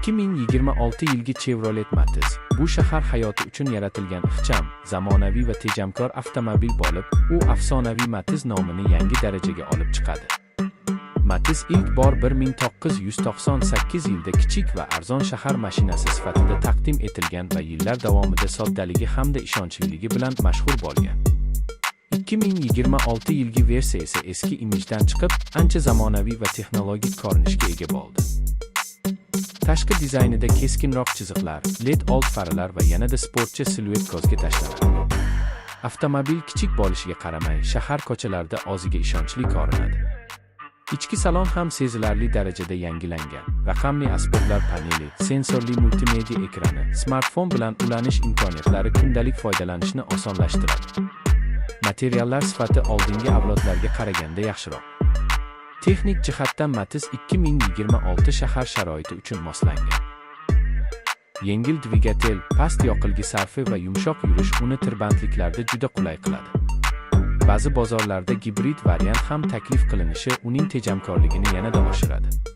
2026 yilgi Chevrolet Matiz bu shahar hayoti uchun yaratilgan ixcham, zamonaviy va tejamkor avtomobil bo'lib, u afsonaviy Matiz nomini yangi darajaga olib chiqadi. Matiz ilk bor 1998 yilda kichik va arzon shahar mashinasi sifatida taqdim etilgan va yillar davomida soddaligi hamda ishonchliligi bilan mashhur bo'lgan. 2026 yilgi versiya esa eski imijdan chiqib, ancha zamonaviy va texnologik ko'rinishga ega bo'ldi. Tashqi dizaynida keskinroq chiziqlar, LED old faralar va yanada sportcha siluet ko'zga tashlanadi. Avtomobil kichik bo'lishiga qaramay, shahar ko'chalarida o'ziga ishonchli ko'rinadi. Ichki salon ham sezilarli darajada yangilangan. Raqamli asboblar paneli, sensorli multimedia ekrani, smartfon bilan ulanish imkoniyatlari kundalik foydalanishni osonlashtiradi. Materiallar sifati oldingi avlodlarga qaraganda yaxshiroq. Texnik jihatdan Matiz 2026 shahar sharoiti uchun moslangan. Yengil dvigatel, past yoqilg'i sarfi va yumshoq yurish uni tirbandliklarda juda qulay qiladi. Ba'zi bozorlarda gibrid variant ham taklif qilinishi uning tejamkorligini yanada oshiradi.